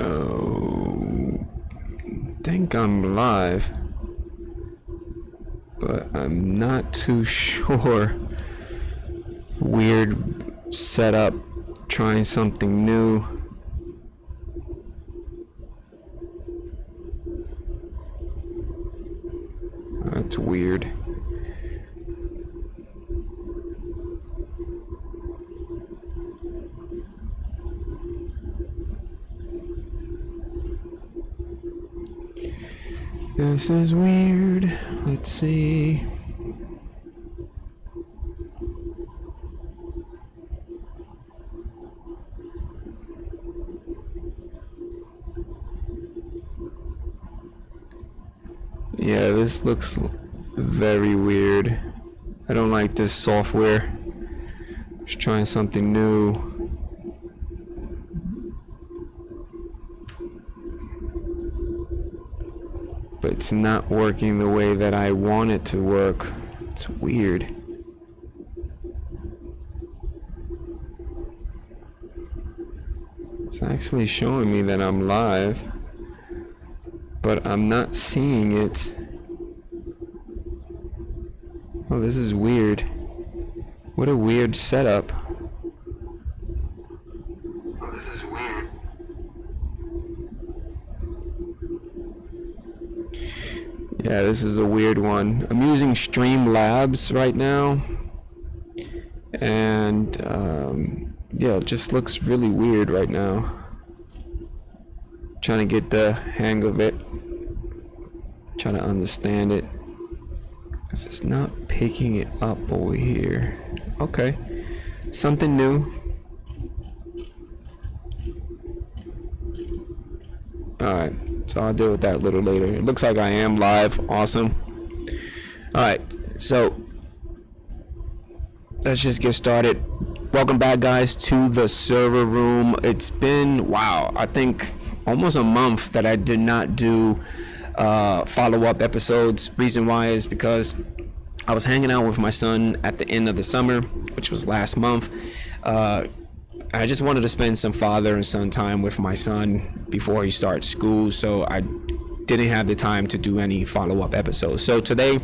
Oh, think I'm live, but I'm not too sure. Weird setup, trying something new. That's weird. This is weird. Let's see. Yeah, this looks very weird. I don't like this software. Just trying something new. But it's not working the way that I want it to work. It's weird. It's actually showing me that I'm live, but I'm not seeing it. Oh, this is weird. What a weird setup. Oh, this is weird. Yeah, this is a weird one. I'm using Streamlabs right now, and yeah, it just looks really weird right now. Trying to get the hang of it, trying to understand it, because it's not picking it up over here. Okay, something new. Alright, so I'll deal with that a little later. It looks like I am live. Awesome. Alright, so let's just get started. Welcome back, guys, to the server room. It's been, wow, I think almost a month that I did not do follow-up episodes. Reason why is because I was hanging out with my son at the end of the summer, which was last month. I just wanted to spend some father and son time with my son before he starts school, so I didn't have the time to do any follow-up episodes. So today,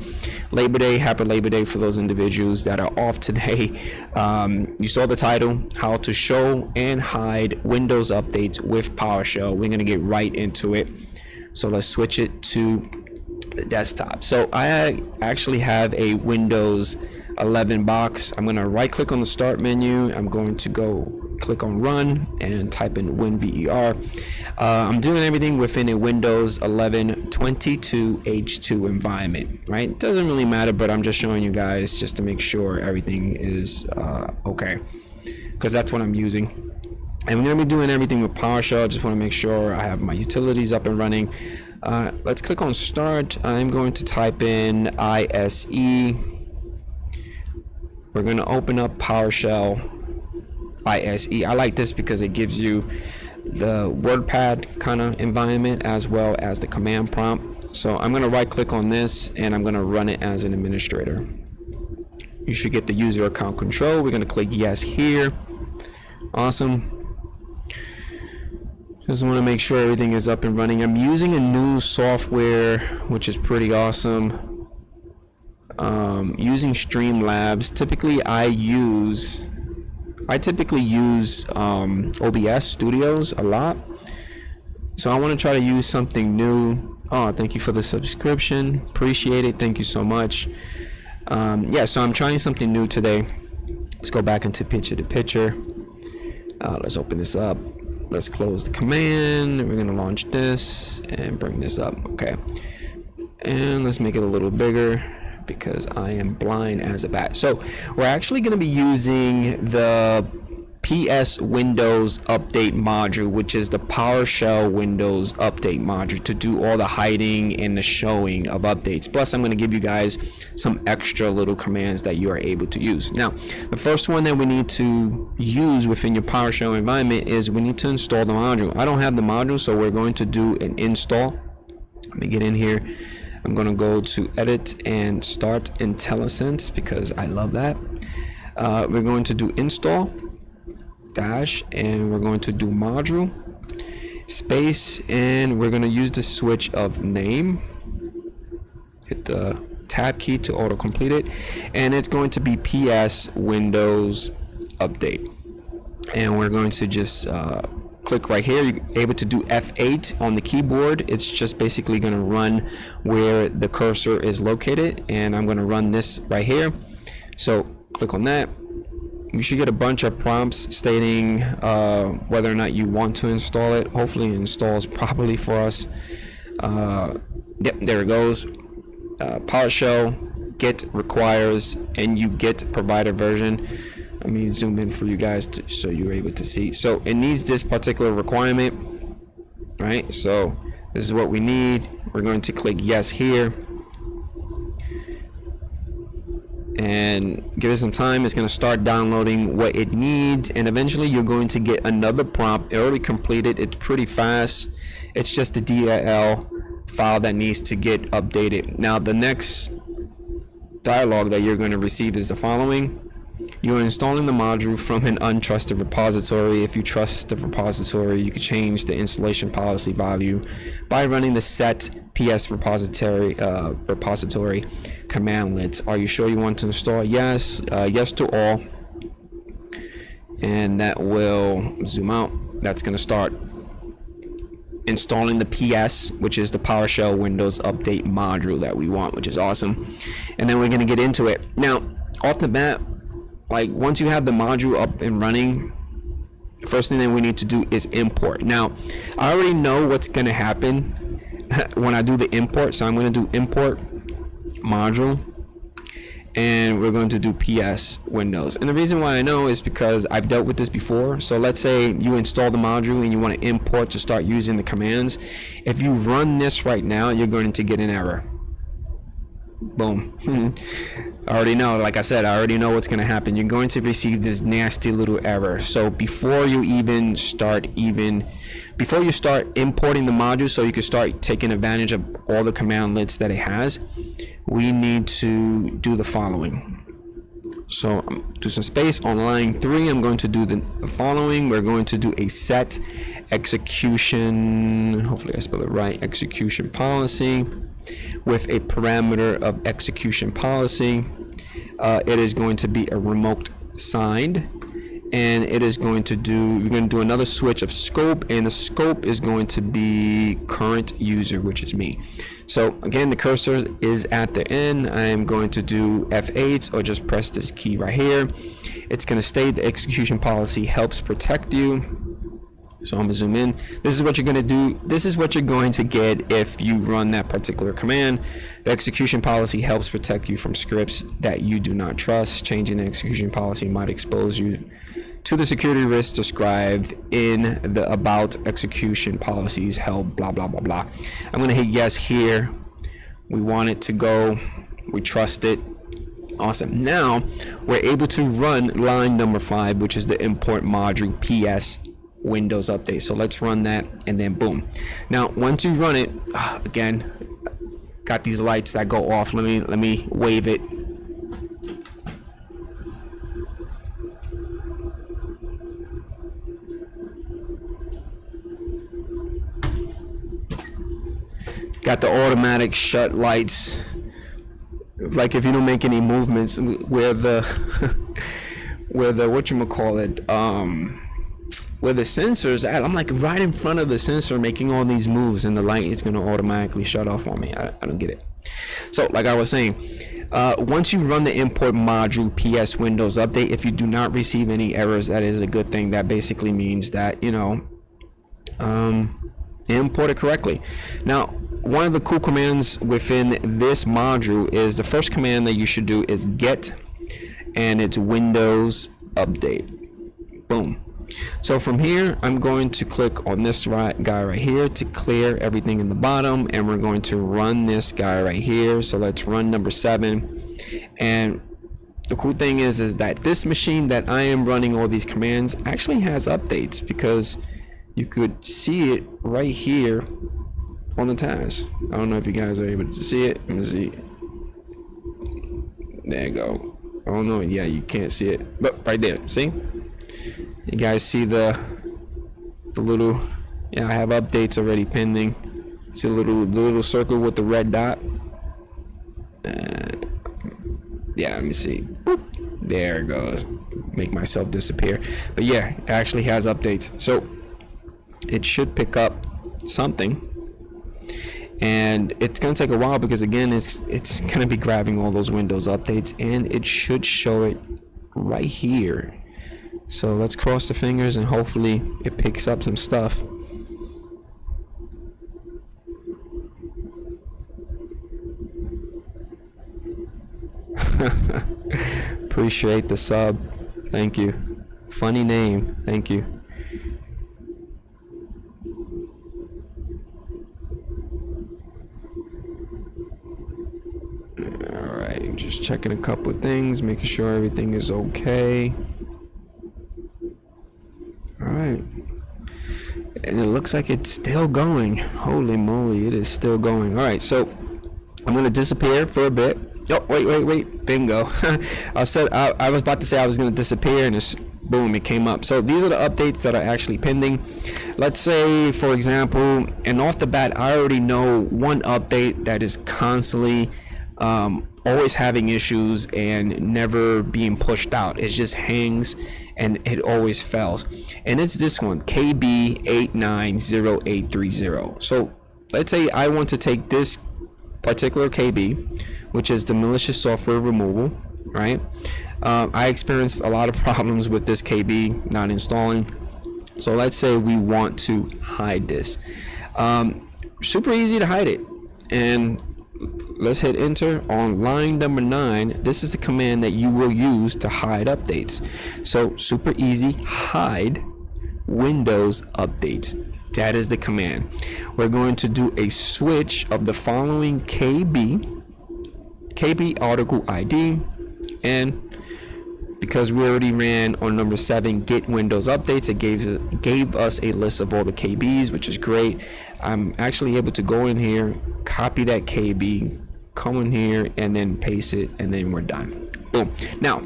Labor Day, happy Labor Day for those individuals that are off today. You saw the title, how to show and hide Windows updates with PowerShell. We're going to get right into it. So let's switch it to the desktop. So I actually have a Windows 11 box. I'm going to right click on the start menu. I'm going to go click on run and type in WinVer. I'm doing everything within a Windows 11 22H2 environment, right? Doesn't really matter, but I'm just showing you guys just to make sure everything is okay, because that's what I'm using. And we're going to be doing everything with PowerShell. Just want to make sure I have my utilities up and running. Let's click on start. I'm going to type in ISE. We're going to open up PowerShell ISE. I like this because it gives you the WordPad kind of environment as well as the command prompt. So I'm going to right click on this and I'm going to run it as an administrator. You should get the user account control. We're going to click yes here. Awesome. Just want to make sure everything is up and running. I'm using a new software, which is pretty awesome. Using Streamlabs. Typically I typically use OBS Studios a lot, so I want to try to use something new. Oh, thank you for the subscription, appreciate it, thank you so much. Yeah, so I'm trying something new today. Let's go back into picture. Let's open this up. Let's close the command. We're going to launch this and bring this up. Okay, and let's make it a little bigger because I am blind as a bat. So we're actually going to be using the PS Windows Update module, which is the PowerShell Windows Update module, to do all the hiding and the showing of updates. Plus, I'm going to give you guys some extra little commands that you are able to use. Now, the first one that we need to use within your PowerShell environment is we need to install the module. I don't have the module, so we're going to do an install. Let me get in here. I'm going to go to edit and start IntelliSense because I love that. We're going to do install dash and we're going to do module, space, and we're going to use the switch of name. Hit the tab key to auto complete it, and it's going to be PS Windows Update. And we're going to just click right here. You're able to do F8 on the keyboard. It's just basically going to run where the cursor is located, and I'm going to run this right here. So click on that. You should get a bunch of prompts stating whether or not you want to install it. Hopefully it installs properly for us. Yep, there it goes. PowerShell get requires and you get provider version. Let me zoom in for you guys so you're able to see. So it needs this particular requirement, right? So this is what we need. We're going to click yes here and give it some time. It's going to start downloading what it needs, and eventually you're going to get another prompt. It already completed. It's pretty fast. It's just a DLL file that needs to get updated. Now the next dialog that you're going to receive is the following. You're installing the module from an untrusted repository. If you trust the repository, you can change the installation policy value by running the set ps repository commandlets. Are you sure you want to install? Yes. Yes to all, and that will zoom out. That's going to start installing the PS, which is the PowerShell Windows Update module that we want, which is awesome. And then we're going to get into it. Now, off the bat, like once you have the module up and running, the first thing that we need to do is import. Now, I already know what's going to happen when I do the import, so I'm going to do import module, and we're going to do PS Windows. And the reason why I know is because I've dealt with this before. So let's say you install the module and you want to import to start using the commands. If you run this right now, you're going to get an error. Boom. I already know, like I said, I already know what's going to happen. You're going to receive this nasty little error. So before you start importing the module so you can start taking advantage of all the commandlets that it has, we need to do the following. So do some space on line 3. I'm going to do the following. We're going to do a set execution, hopefully I spell it right, execution policy with a parameter of execution policy. It is going to be a remote signed, and it is going to do, you're going to do another switch of scope, and the scope is going to be current user, which is me. So again, the cursor is at the end. I am going to do F8 or just press this key right here. It's going to state the execution policy helps protect you. So I'm gonna zoom in. This is what you're gonna do. This is what you're going to get if you run that particular command. The execution policy helps protect you from scripts that you do not trust. Changing the execution policy might expose you to the security risks described in the about execution policies held blah blah blah blah. I'm gonna hit yes here. We want it to go. We trust it. Awesome. Now we're able to run line number 5, which is the import module PS Windows Update. So let's run that, and then boom. Now once you run it, again, got these lights that go off. Let me wave it. Got the automatic shut lights, like if you don't make any movements, where the whatchamacallit, where the sensor's at. I'm like right in front of the sensor making all these moves, and the light is going to automatically shut off on me. I don't get it. So like I was saying, once you run the import module PS Windows Update, if you do not receive any errors, that is a good thing. That basically means that, you know, import it correctly. Now, one of the cool commands within this module is the first command that you should do is get, and it's Windows Update. Boom. So from here, I'm going to click on this guy right here to clear everything in the bottom, and we're going to run this guy right here. So let's run number 7. And the cool thing is that this machine that I am running all these commands actually has updates, because you could see it right here on the task. I don't know if you guys are able to see it. Let me see. There you go. I don't know. Yeah, you can't see it, but right there. See? You guys see the little, Yeah, I have updates already pending. See the little circle with the red dot. Yeah, let me see. Boop. There it goes. Make myself disappear. But yeah, it actually has updates. So it should pick up something. And it's gonna take a while because again, it's gonna be grabbing all those Windows updates, and it should show it right here. So let's cross the fingers and hopefully it picks up some stuff. Appreciate the sub. Thank you. Funny name. Thank you. Alright, just checking a couple of things, making sure everything is okay. Alright. And it looks like it's still going. Holy moly, it is still going. Alright, so I'm gonna disappear for a bit. Oh, wait. Bingo. I was about to say I was going to disappear, and it's boom, it came up. So these are the updates that are actually pending. Let's say, for example, and off the bat, I already know one update that is constantly always having issues and never being pushed out. It just hangs and it always fails. And it's this one, KB890830. So let's say I want to take this particular KB, which is the malicious software removal, right? I experienced a lot of problems with this KB not installing. So let's say we want to hide this. Super easy to hide it. And let's hit enter on line number 9. This is the command that you will use to hide updates. So super easy, hide Windows updates. That is the command. We're going to do a switch of the following KB article ID, and because we already ran on number 7 get Windows updates, it gave us a list of all the KBs, which is great. I'm actually able to go in here, copy that KB, come in here, and then paste it, and then we're done. Boom. Now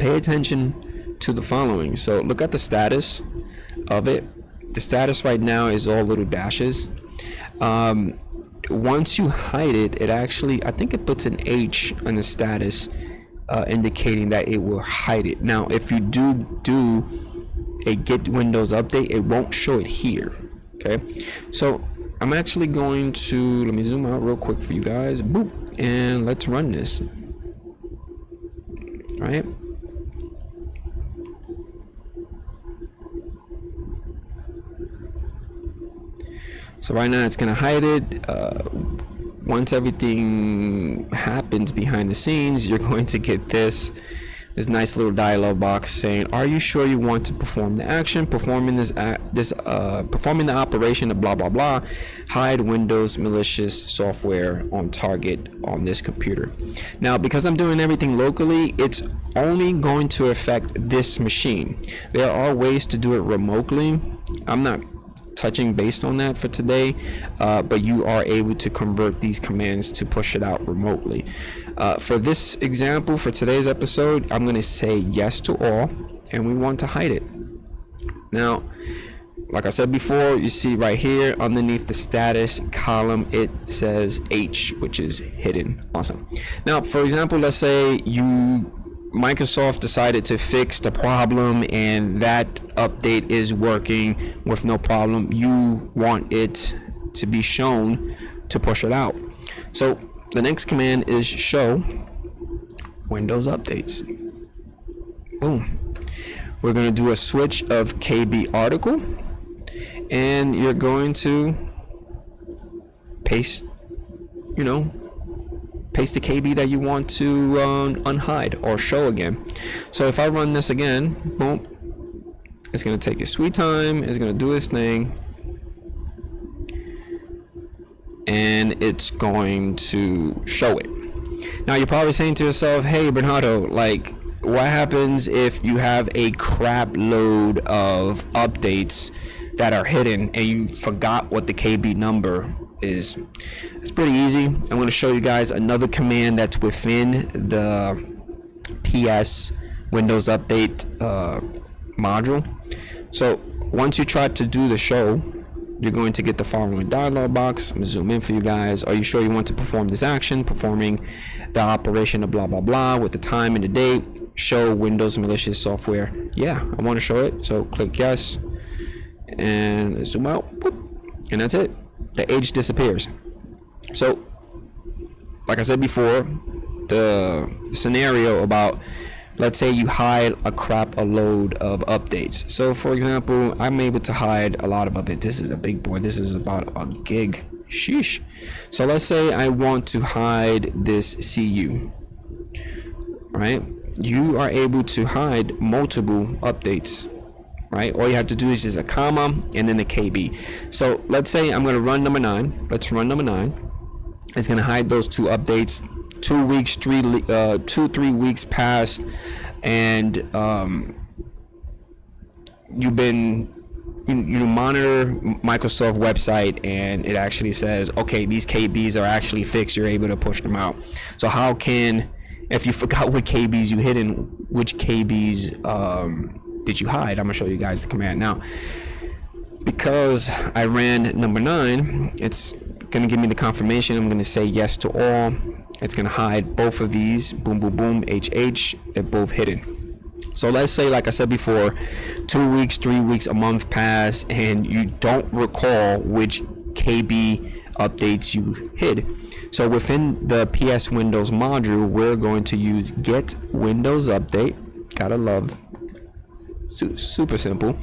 pay attention to the following. So look at the status of it. The status right now is all little dashes. Once you hide it, it actually, I think it puts an H on the status, indicating that it will hide it. Now, if you do a get Windows update, it won't show it here. Okay, so I'm actually going to, let me zoom out real quick for you guys. Boop, and let's run this. All right. So right now it's gonna hide it. Once everything happens behind the scenes, you're going to get this nice little dialog box saying, "Are you sure you want to perform the action? Performing the operation of blah blah blah. Hide Windows malicious software on target on this computer." Now, because I'm doing everything locally, it's only going to affect this machine. There are ways to do it remotely. I'm not touching based on that for today, but you are able to convert these commands to push it out remotely. For this example, for today's episode, I'm going to say yes to all, and we want to hide it. Now, like I said before, you see right here underneath the status column, it says H, which is hidden. Awesome. Now, for example, let's say Microsoft decided to fix the problem and that update is working with no problem. You want it to be shown to push it out. So the next command is show Windows updates. Boom. We're going to do a switch of KB article, and you're going to paste the KB that you want to unhide or show again. So if I run this again, boom, it's going to take its sweet time, it's going to do its thing, and it's going to show it. Now you're probably saying to yourself, hey Bernardo, like, what happens if you have a crap load of updates that are hidden and you forgot what the KB number is? It's pretty easy. I'm going to show you guys another command that's within the PS Windows Update module. So once you try to do the show, you're going to get the following dialog box. I'm gonna zoom in for you guys. Are you sure you want to perform this action? Performing the operation of blah blah blah with the time and the date. Show Windows malicious software. Yeah, I want to show it. So click yes, and zoom out. Whoop, and that's it. The age disappears. So, like I said before, the scenario about, let's say you hide a load of updates. So for example, I'm able to hide a lot of updates. This is a big boy. This is about a gig. Sheesh. So let's say I want to hide this CU, right? You are able to hide multiple updates, right? All you have to do is just a comma and then the KB. So let's say I'm going to run number 9. Let's run number 9. It's going to hide those 2 updates. 2 weeks, 3 weeks passed, and you monitor Microsoft website, and it actually says, okay, these KBs are actually fixed. You're able to push them out. So how can, if you forgot what KBs you hidden, which KBs did you hide? I'm gonna show you guys the command now. Because I ran number 9, it's gonna give me the confirmation. I'm gonna say yes to all. It's gonna hide both of these. Boom, boom, boom. HH. They're both hidden. So let's say, like I said before, 2 weeks, 3 weeks, a month pass, and you don't recall which KB updates you hid. So within the PS Windows module, we're going to use get Windows update. Gotta love. Super simple.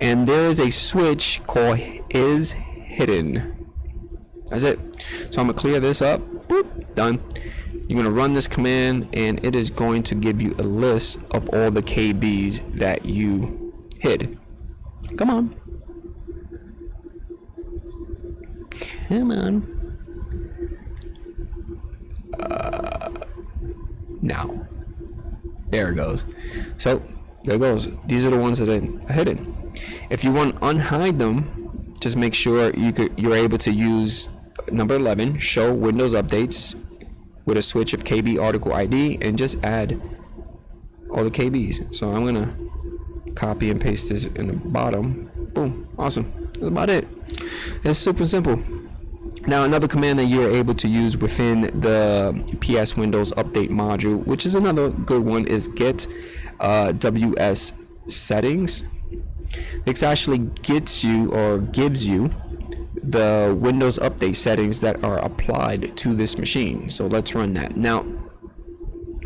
And there is a switch called is hidden. That's it. So I'm gonna clear this up. Boop, done. You're gonna run this command, and it is going to give you a list of all the KBs that you hid. Come on. Come on. Now. There it goes. So there it goes. These are the ones that are hidden. If you want to unhide them, just make sure you're able to use number 11, show Windows updates with a switch of KB article ID, and just add all the KBs. So I'm gonna copy and paste this in the bottom. Boom, awesome. That's about it. It's super simple. Now another command that you're able to use within the PS Windows Update module, which is another good one, is get WS settings. This actually gets you, or gives you, the Windows Update settings that are applied to this machine. So let's run that. Now,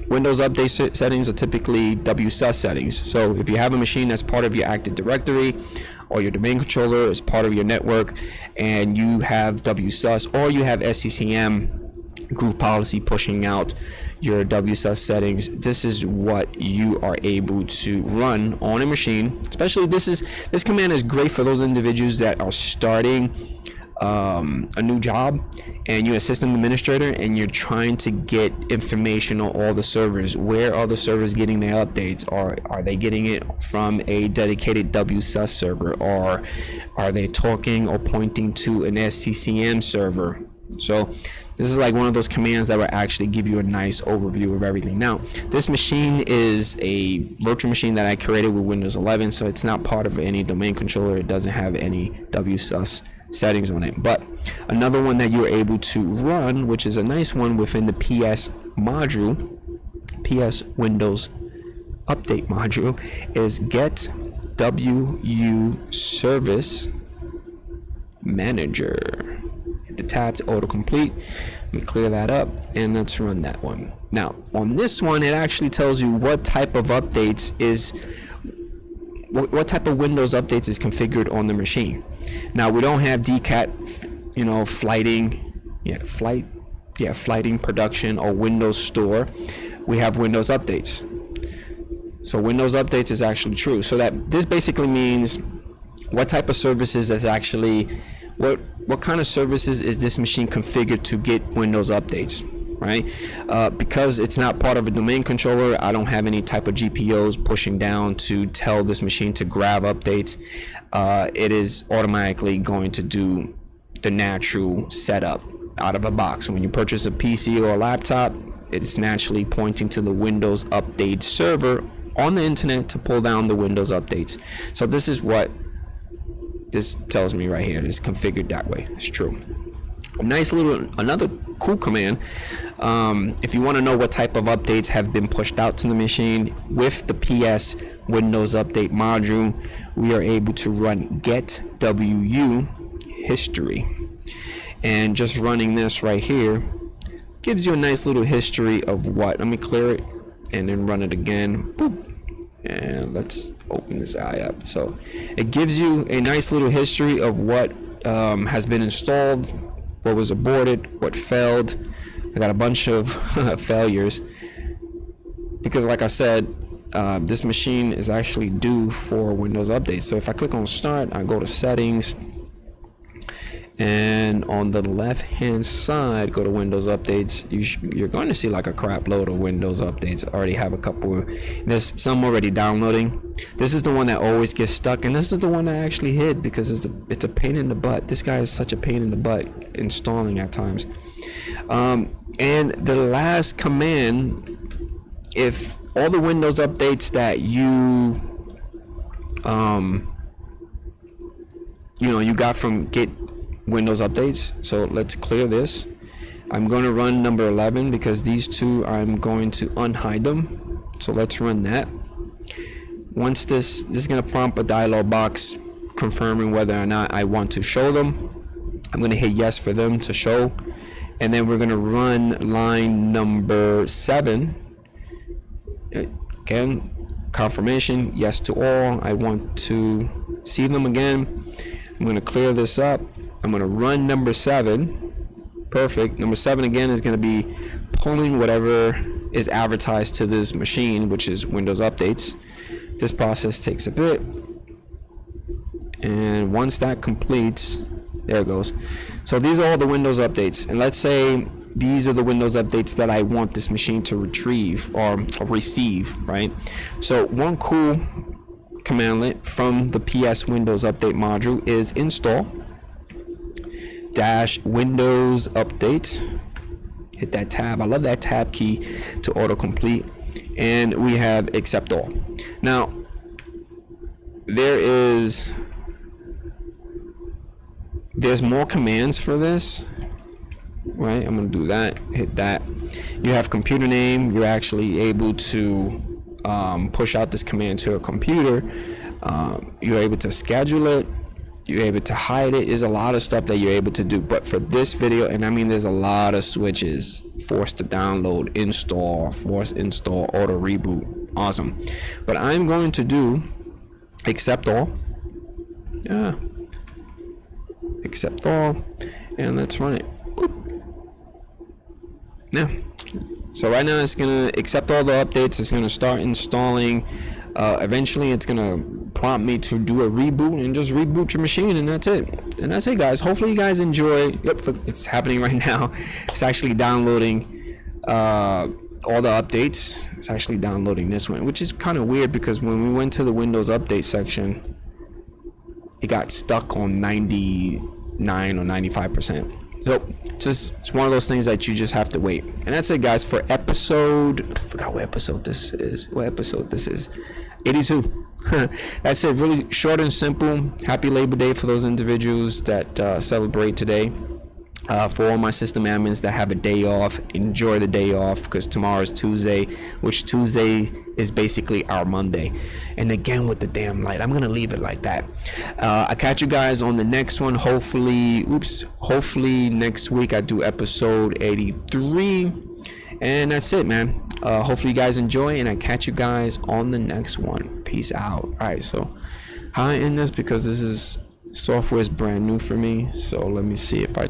Windows Update settings are typically WSUS settings. So if you have a machine that's part of your Active Directory, or your domain controller is part of your network, and you have WSUS, or you have SCCM group policy pushing out your WSUS settings, this is what you are able to run on a machine. Especially this command is great for those individuals that are starting a new job, and you're a system administrator and you're trying to get information on all the servers. Where are the servers getting their updates? Or are they getting it from a dedicated WSUS server, or are they talking or pointing to an SCCM server? So this is like one of those commands that will actually give you a nice overview of everything. Now, this machine is a virtual machine that I created with Windows 11, so it's not part of any domain controller. It doesn't have any WSUS settings on it. But another one that you're able to run, which is a nice one within the PS module, PS Windows Update module, is get WU Service Manager. Hit the tab to autocomplete. Let me clear that up, and let's run that one. Now, on this one, it actually tells you what type of updates is, what type of Windows updates is configured on the machine. Now, we don't have DCAT, flighting production, or Windows Store. We have Windows updates. So Windows updates is actually true. So that this basically means what type of services is actually, what kind of services is this machine configured to get Windows updates, right? Because it's not part of a domain controller, I don't have any type of GPOs pushing down to tell this machine to grab updates. It is automatically going to do the natural setup out of a box. When you purchase a PC or a laptop, it's naturally pointing to the Windows Update server on the internet to pull down the Windows updates. So this is what this tells me right here, it's configured that way. It's true. Nice little, another cool command. If you want to know what type of updates have been pushed out to the machine with the PS Windows Update module, we are able to run get WU history, and just running this right here gives you a nice little history of what. Let me clear it and then run it again. Boop. And let's open this eye up. So it gives you a nice little history of what has been installed, what was aborted, what failed. I got a bunch of failures because, like I said, this machine is actually due for Windows Update. So if I click on Start, I go to Settings, and on the left hand side go to Windows Updates. You're going to see like a crap load of Windows Updates. I already have a couple. There's some already downloading. This is the one that always gets stuck, and this is the one I actually hid because it's a pain in the butt. This guy is such a pain in the butt installing at times. And the last command, if all the Windows updates that you you got from get Windows updates. So let's clear this. I'm going to run number 11 because these two I'm going to unhide them. So let's run that. Once this is going to prompt a dialog box confirming whether or not I want to show them. I'm going to hit yes for them to show, and then we're going to run line number 7. Again, confirmation, yes to all. I want to see them again. I'm going to clear this up. I'm going to run number 7. Perfect. Number 7 again is going to be pulling whatever is advertised to this machine, which is Windows Updates. This process takes a bit, and once that completes, there it goes. So these are all the Windows updates, and let's say these are the Windows updates that I want this machine to retrieve or receive, right? So one cool commandlet from the PS Windows Update module is install -Windows Update. Hit that tab. I love that tab key to autocomplete. And we have accept all. Now, there's more commands for this, right? I'm going to do that. Hit that. You have computer name. You're actually able to push out this command to a computer. You're able to schedule it. You're able to hide it. There's a lot of stuff that you're able to do, but for this video, and I mean there's a lot of switches: force to download, install, force install, auto reboot. Awesome. But I'm going to do accept all. Yeah, accept all, and let's run it. Boop. Yeah, so right now it's gonna accept all the updates. It's gonna start installing. Eventually it's gonna prompt me to do a reboot and just reboot your machine, and that's it. And that's it, guys. Hopefully you guys enjoy. Yep, look, it's happening right now. It's actually downloading all the updates. It's actually downloading this one, which is kind of weird because when we went to the Windows Update section, it got stuck on 99 or 95%. So it's one of those things that you just have to wait. And that's it, guys, for episode, I forgot what episode this is. 82. That's it. Really short and simple. Happy Labor Day for those individuals that celebrate today. For all my system admins that have a day off, enjoy the day off, because tomorrow is Tuesday, which Tuesday is basically our Monday. And again with the damn light, I'm gonna leave it like that. I'll catch you guys on the next one. Hopefully next week I do episode 83. And that's it, man. Hopefully you guys enjoy, and I catch you guys on the next one. Peace out. All right, so how I end this, because this is software is brand new for me, so let me see if I